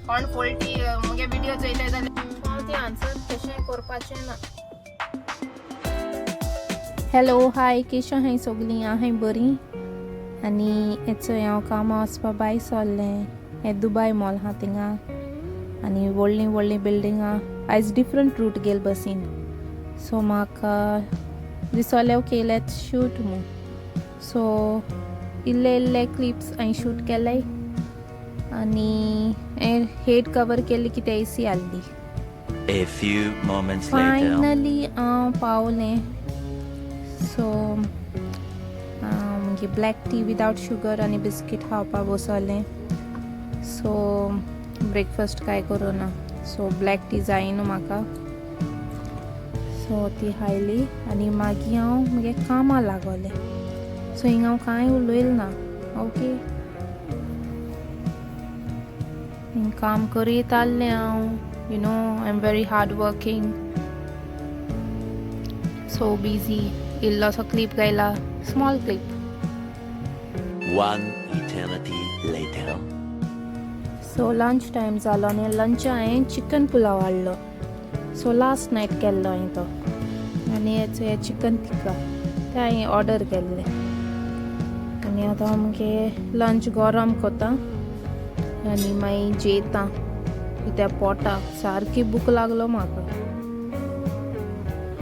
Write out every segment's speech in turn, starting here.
कोण फुलटी मुगे व्हिडिओ चोयले जाल्यार हांव ती आन्सर तशें करपाचें ना. हॅलो हाय, केशव हाय सगलीं, हांव बरी. आनी हेचो हांव कामां वचपा भायर सरलें. हें दुबय मॉल आहा थिंगा आनी व्हडलीं व्हडलीं बिल्डिंगां. आयज डिफरंट रूट गेल बसीन, सो म्हाका दिसोलें ओके लेट्स शूट म्हूण. सो इल्ले इल्ले क्लिप्स हांवें शूट केले आनी हेड कवर केली कितें एसी आहली. A few moments later. Finally हांव पावलें. सो मागीर ब्लॅक टी विदाउट शुगर आनी बिस्कीट खावपा बसोलें. सो ब्रेकफास्ट कांय करूना, सो ब्लॅक टी जाय न्हू म्हाका, सो ती खायली आनी मागीर हांव म्हगे कामां लागोलें. सो हिंगा हांव कांय उलयलें ना. ओके, हिंग काम करीत आहलें हांव. You know I am very hard working, so busy. इल्लोसो क्लिप गायला, small clip. One eternity later. So lunch time जालो आनी लंच हांवें चिकन पुलाव हाडलो. सो लास्ट नायट केल्लो हांवें तो, आनी हें चिकन टिक्का तें हांवें ऑर्डर केल्लें. आनी आतां मुगे लंच गरम कोता आनी मागीर जेयता. कित्याक पोटाक सारकी भूक लागलो म्हाका.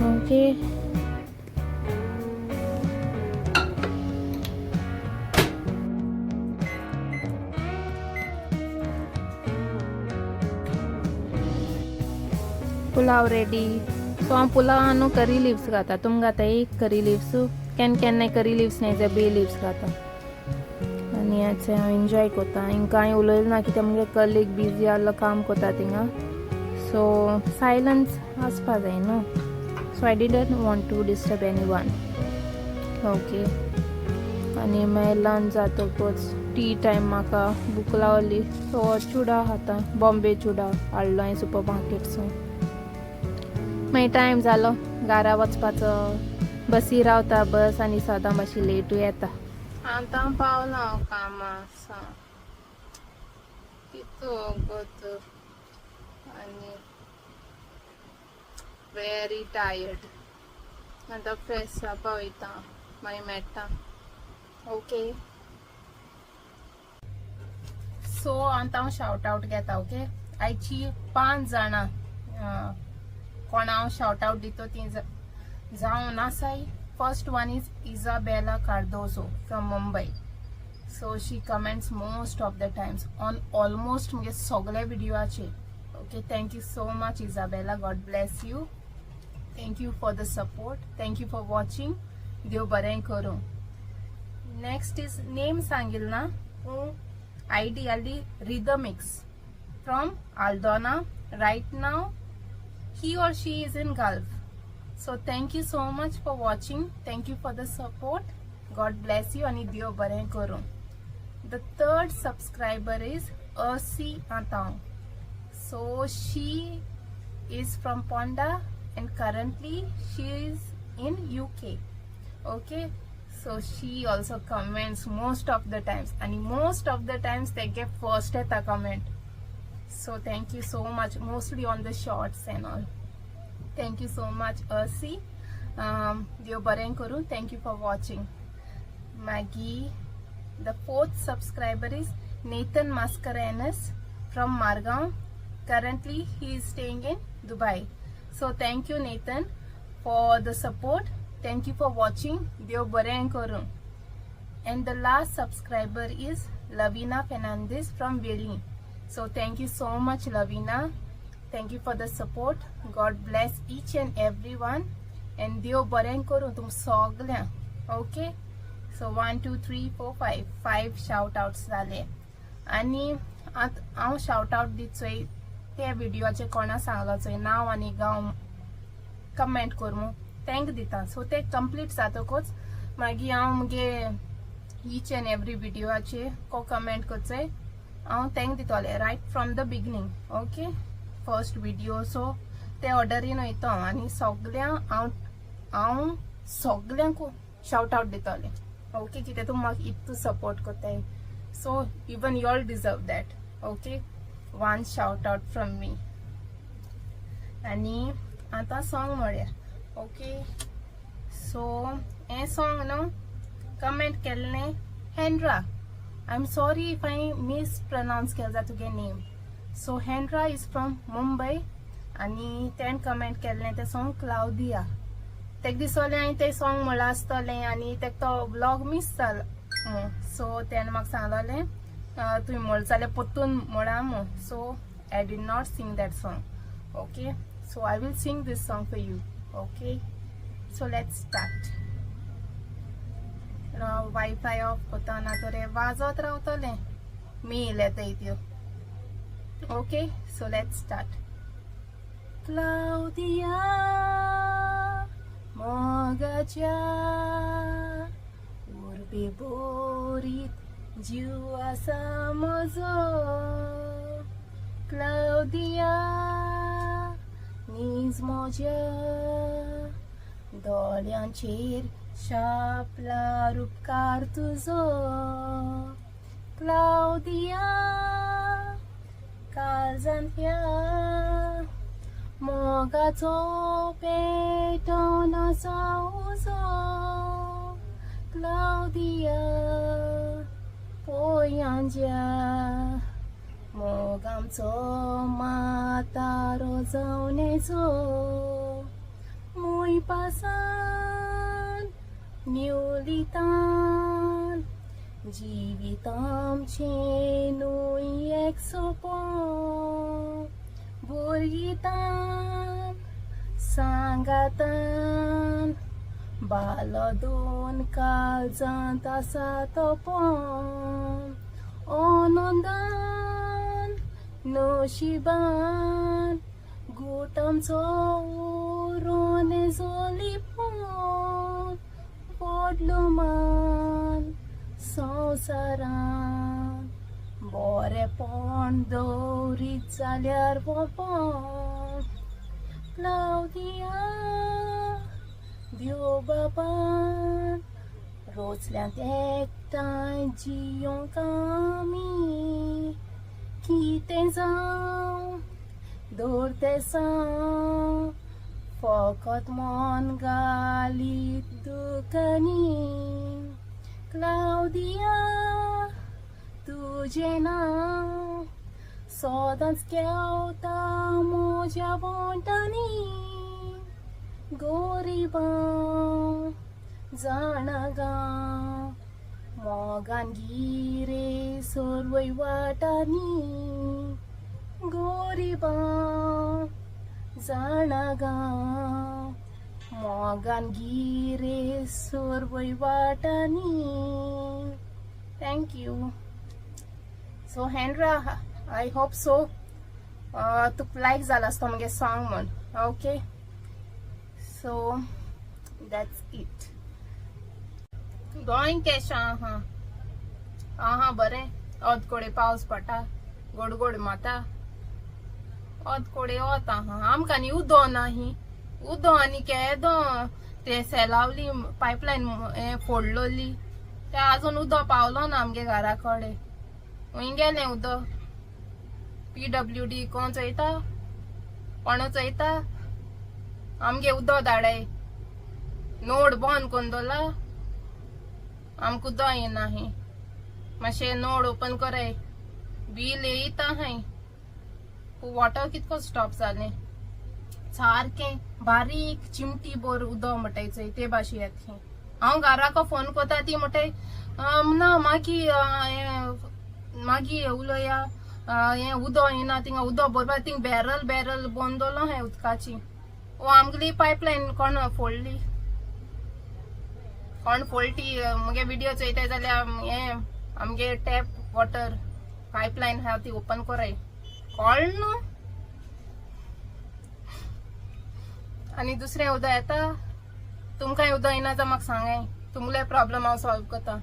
Okay, pulao ready. सो हांव पुलाव न्हू करी लिव्स घाता. तुम घाता एक करी लिव्स, केन्ना करी लिव्स नाय जाल्यार बे लिव्स घाता. आनी हेचें हांव एन्जॉय कोता. हिंग कांय उलयलें ना कित्याक मुगे कलीग बिजी आहलो काम कोता थिंगा. सो सायलन्स आसपा जाय न्हू. So I didn't want to disturb anyone. Okay, आनी मागीर लंच जातकूच टी टायम म्हाका भूक लागली. सो चुडा खाता, बॉम्बे चुडा हाडलो हांवें सुपर मार्केटसून. मागीर टायम जालो घारा वचपाचो. बसी रावता बस आनी सदां मातशी लेटूय येता. आतां पावलो हांव कामां सावन. कितू वोगोत आनी वेरी टायर्ड. आतां फ्रेश जावपा वयता, मागीर मेळटा. ओके, सो आतां हांव शाउट आवट घेता. ओके, आयची 5 जाणां कोण हांव शाउट आवट दिता ती जावन आसाय. First one is Isabella Cardozo from Mumbai. So she comments most of the times on almost मुगे सगळे व्हिडिओचे. Okay, thank you so much Isabella, God bless you. Thank you for the support, thank you for watching. देव बरें करूं. Next is name सांगिल ना, ideally Rhythmix from Aldona. Right now he or she is in Gulf. So thank you so much for watching, thank you for the support. God bless you and Dio Baren Koro. The third subscriber is Ursi Atang. So she is from Ponda and currently she is in UK. Okay, so she also comments most of the times and most of the times they get first at a comment. So thank you so much, mostly on the shorts and all. Thank you so much Ursi. Dio Baren Kuru, thank you for watching. Maggie. The fourth subscriber is Nathan Mascarenas from Margao. Currently he is staying in Dubai. So thank you Nathan for the support, thank you for watching. Dio Baren Kuru. And the last subscriber is Lavina Fernandez from Veli. So thank you so much Lavina, thank you for the support. God bless each and everyone and Dio Baren Kuru tum सगळ्यां. Okay, so 1 2 3 4 5 shout outs जाले. आनी हांव shout out दितोय ते व्हिडिओचे कोणा सांगलोचोय नांव आनी गांव comment करूं थँक दिता. सो ते कंप्लीट जातकूच मागीर हांव मुगे ईच एंड एवरी व्हिडिओचे को कमेंट करचोय हांव थँक दितोलें right from the beginning. Okay, first video. So ते ऑर्डरीन वयता आनी हांव सगळ्यांक शाउट आवट दितोलें. ओके, कित्याक तूं म्हाका इतू सपोर्ट कोत्ताय. So even you all deserve that. Okay, one shout out from me. आणि आता सॉंग म्हणया. ओके, सो हे सॉंग न्हू कमेंट केल्लें Hendra. I am sorry if I mispronounce केलें जाल्यार तुगे name. So Hendra is from Mumbai आणि तेणें कमेंट केल्लें तें सॉंग क्लाउडिया. तेका दिसोलें हांवें तें सॉंग म्हणलां आसतलें आनी तेका तो ब्लॉग मिस जालो. सो तेणें म्हाका सांगलोलें तुवें म्हणलें जाल्यार परतून म्हणा म्हूण. So I did not sing that song. Okay, so I will sing this song for you. Okay, so let's start. Wifi off कोता ना तो रे वाजत रावतलें मेल येताय त्यो. Okay, so let's start. Claudia मोगाच्या उर्बे बोरीत जीव आसा म्हजो. क्लाउडिया नीज म्हज्या दोळ्यांचेर शापला उपकार तुजो. क्लाउडिया काळजांत ह्या मोगाचो पेटोवन जावचो. क्लाउडिया पोयांच्या मोग आमचो मातारो जावन येचो. मूय पासान निवलितान जिवीत आमचें न्हूय एक सोंपो. भुरगितान सांगातान बालो दोन काळजांत आसा तोपोन. आनंदान नशिबान गोट आमचो उरून जोली पोन. व्हडलो मान संवसारान बरेपण दवरीत जाल्यार वोपोन. क्लाउडिया देव बाबान रोचल्यांत एकठांय जियोंक आमी. कितें जावं दवरतें सांग फकत मन घालीत दुखांनी. क्लाउडिया तुजें नांव सदांच केवता म्हज्या बोटांनी. गोरिबां जाणा गांव मोगान गिरे सर्वय वाटांनी. गोरिबां जाणा गांव मोगान गिरे सर्वय वाटांनी. Thank you. So Hendra, I hope so तुका लायक जाला आसतो मगे सॉंग म्हण. Okay, so that's it. Goa केशें आहा? आहा बरें. ओद कोडे पावस पडटा, गोड गोड माता. ओद कोडे वत आहा. आमकां न्ही उदो नाही. उदो आनी केदो ते सेलावली पायपलायन हें फोडलोली ते आजून उदो पावलो ना आमगे घरा कडेन. हूंय गेलें उदो. PWD कोण चोयता? कोण चोयता? आमगे उदो धाडाय. नोड बंद कोन्न दवरला. आमकां उदो येना ही. मातशें नोड ओपन कराय. बील येयता हाय. वॉटर कितको स्टॉप जालें. सारकें बारीक चिमटी बोर उदो म्हणटाय चोय ते भाशेन येता. हांव घराको फोन कोता ती म्हणटाय ना मागी उलोया हें उदो येना थिंगा उदो भरपा. थिंग बॅरल बंद दवरलो हाय उदकाची. ओ आमगेली पायपलायन कोण फोडली? कोण फोडटी? मुगे व्हिडिओ चोयताय जाल्यार हें आमगे टॅप वॉटर पायपलायन आहा ती ओपन कराय. कळ्ळें न्हू? आनी दुसरें उदो येता. तुमकांय उदो येना जाल्यार म्हाका सांगाय. तुमले प्रॉब्लेम हांव सॉल्व करता.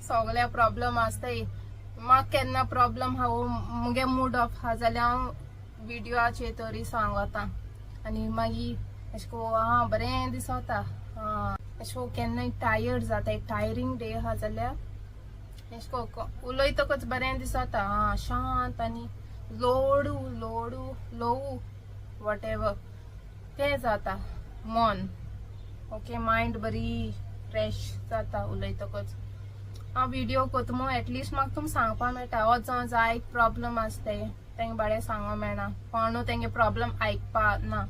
सगळे प्रॉब्लेम आसताय. म्हाका केन्ना प्रॉब्लेम हांव मुगे मूड ऑफ आहा जाल्यार हांव व्हिडिओचेर तरी सांगता. आनी मागीर अशें को बरें दिसता. अशें को केन्नाय टायर्ड जाता, टायरिंग डे आहा जाल्यार उलयतकच बरें दिसता हा शांत आनी लोडू लोडू लोवू वॉट एवर तें जाता मन. ओके मायंड बरी फ्रेश जाता उलयतकच. हांव व्हिडिओ कोतमो एटलिस्ट म्हाका तुमकां सांगपा मेळटा हो जाय प्रॉब्लम आसता तेंगे बारे सांगो मेळना कोणू तेंगे प्रॉब्लम आयकपा ना.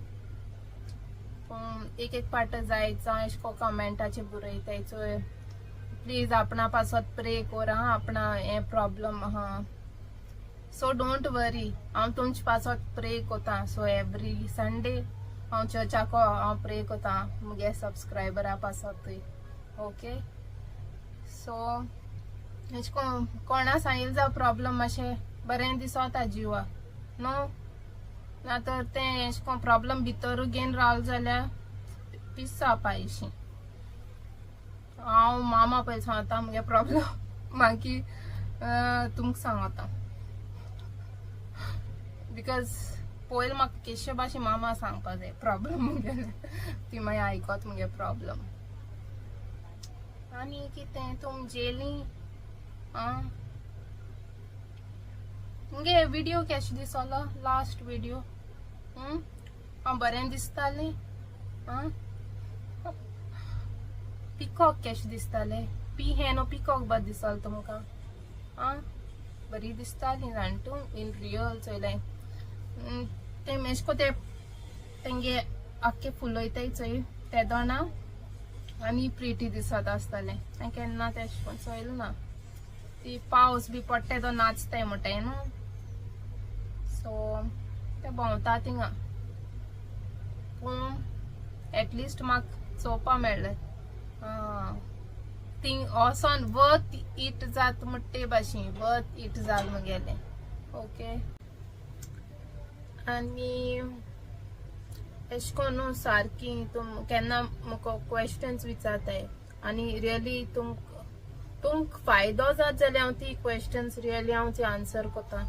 एक एक पाट जाय जावं एशे को कमेंटाचेर बरयताय चोय प्लीज आपणा पासत प्रे कर हा आपणा हे प्रॉब्लम हा. सो डोंट वरी हांव तुमचे पासत प्रे कोता. सो एवरी संडे हांव चर्चाको हांव प्रे कोता मुगे सबस्क्रायबरा पासतूय. ओके सो एशे कोणा सांगिल् जा प्रॉब्लम मातशें बरें दिसोता जिवा नो ना तर तें एशे को प्रॉब्लम भितर घेवन रावल जाल्यार पिस जावपा एशी. हांव मामा पळय सांगता मुगे प्रॉब्लम मागीर तुमकां सांगता बिकॉज पयलीं म्हाका केशे भाशेन मामा सांगपा जाय प्रॉब्लम मुगेले ती मागीर आयकोत मुगे प्रॉब्लम. आनी कितें तुम जेली आं मुगे व्हिडिओ केश दिसलो लास्ट व्हिडिओ हांव बरें दिसतालें आं पिकॉक केश दिसताले पी हे नो पिकॉक बरें दिसलो तुमकां आं बरी दिसताली जाण तूं इन रियल चोयलें ते एशको ते तेंगे आख्खे फुलयताय चोय ते दोना आनी प्रिटी दिसत आसताले हांवें केन्ना ते एशे कोन्न चोयलें ना. ती पावस बी पडटा तो नाचताय म्हणटाय न्हू सो ते भोंवता थिंगा पूण एटलिस्ट म्हाका चोवपा मेळ्ळें थिंग वोसोन वर्थ इट जात म्हणटे भाशेन वर्थ इट जाल मुगेलें. ओके आनी एशे कोन्न सारकी तुम केन्ना म्हाका क्वेश्चन्स विचारताय आनी रियली तुमक फायदो जात जाल्यार हांव ती क्वेश्चन्स रियली हांव ती आन्सर कोता.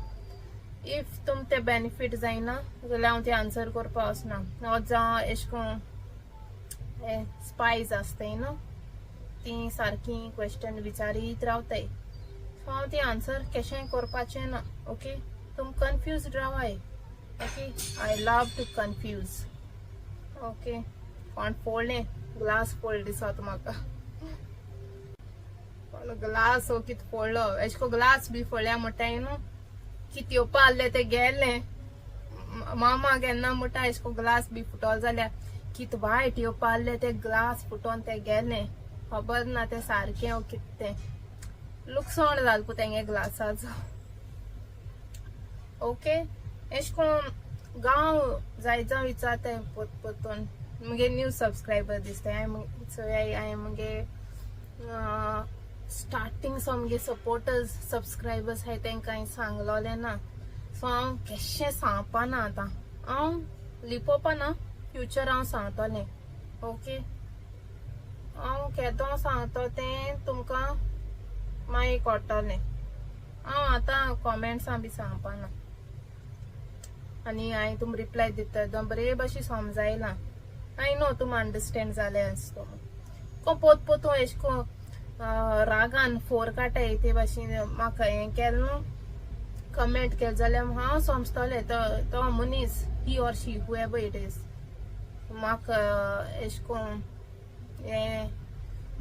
इफ तुम ते बेनिफीट जायना जाल्यार हांव ती आन्सर करपा वचना. जावं एशे कोन्न स्पायज आसताय न्हू ती सारकी क्वेश्चन विचारीत रावताय सो हांव ती आन्सर केशें करपाचें ना. ओके तुम कन्फ्यूज्ड रावाय. Okay I love to confuse. Okay कोण फोडलें ग्लास फोल्ड दिसत म्हाका कोण ग्लास हो कितें फोडलो एशे को ग्लास बी फोडल्या म्हणटाय न्हू कितें येवपा आहलें ते गेलें मामा केन्ना म्हणटा एशे को ग्लास बी फुटोल जाल्यार कितें वायट येवपा आहलें ते ग्लास फुटोन ते गेलें खबर ना ते सारकें हो कितें तें लुकसाण जाल पळय तेंगे ग्लासाचो. ओके एशे कोन्न गांव जाय जावं विचारताय पोतून मुगे न्यू सबस्क्रायबर दिसताय हांवें मुगे स्टार्टिंग सो मुगे सपोर्टर्स सबस्क्रायबर्स हाय तेंकां हांवें सांगलोलें ना सो हांव केशें सांगपा ना आतां हांव लिपोवपा ना फ्युचर हांव सांगतलें. ओके हांव केदों सांगता तें तुमकां मागीर कळटलें. हांव आतां कॉमेंट्सां बी सांगपा ना आनी हांवें तुम रिप्लाय दिता एकदम बरे भाशेन समजायलां. आय नो तुम अंडरस्टँड जालें आसतो को पोत पोतू एशे को रागान फोर काटाय ते भाशेन म्हाका हें केलें न्हू कमेंट केलें जाल्यार हांव समजतलें तो मनीस he or she however it is म्हाका एशे कोन्न हें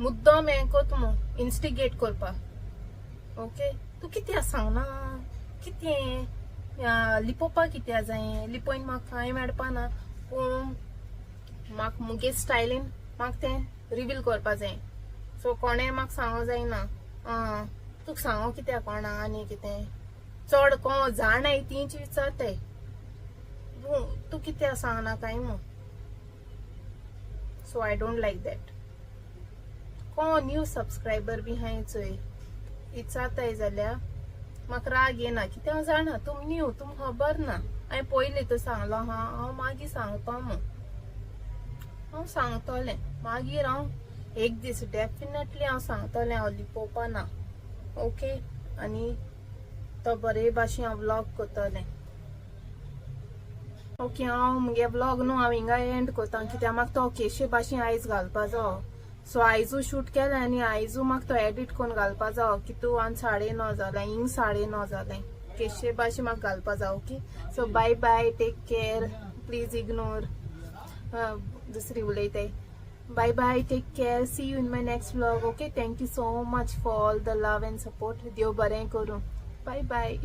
मुद्दम हें कोतमो इन्स्टिगेट करपा. ओके तूं कित्या सांगना कितें लिपोवपा कित्या जाय लिपोवन म्हाका कांय मेळपा ना पूण म्हाका मुगे स्टायलीन म्हाका तें रिवील करपा जाय. सो कोणें म्हाका सांगो जायना तुका सांगो कित्या कोणा आनी कितें चड कोण जाणाय तींच विचारताय तूं कित्या सांगना कांय म्हूण. So I don't like that. कोण न्यू सबस्क्रायबर बी हाय चोय विचारताय जाल्यार म्हाका राग येना कित्याक हांव जाणा तुम न्यू तुम खबर ना हांवें पयलीं तो सांगलो हांव मागीर सांगता म्हूण हांव सांगतलें मागीर हांव एक दीस डेफिनेटली हांव सांगतलें हांव लिपोवपा ना. ओके आनी तो बरे भाशेन हांव व्लॉग करतलें. ओके हांव मुगे व्लॉग न्हू हांव हिंगा एंड कोता कित्याक म्हाका तो केशे भाशेन आयज घालपा जायो सो आयजू शूट केलें आनी आयजू म्हाका तो एडिट करून घालपा जावो की तूं आनी 9:30 जालें हिंग 9:30 जालें केशे भाशेन म्हाका घालपा जावो okay so bye bye take care please ignore दुसरी उलयताय bye bye take care see you in my next vlog okay thank you so much for all the love and support देव बरें करूं बाय बाय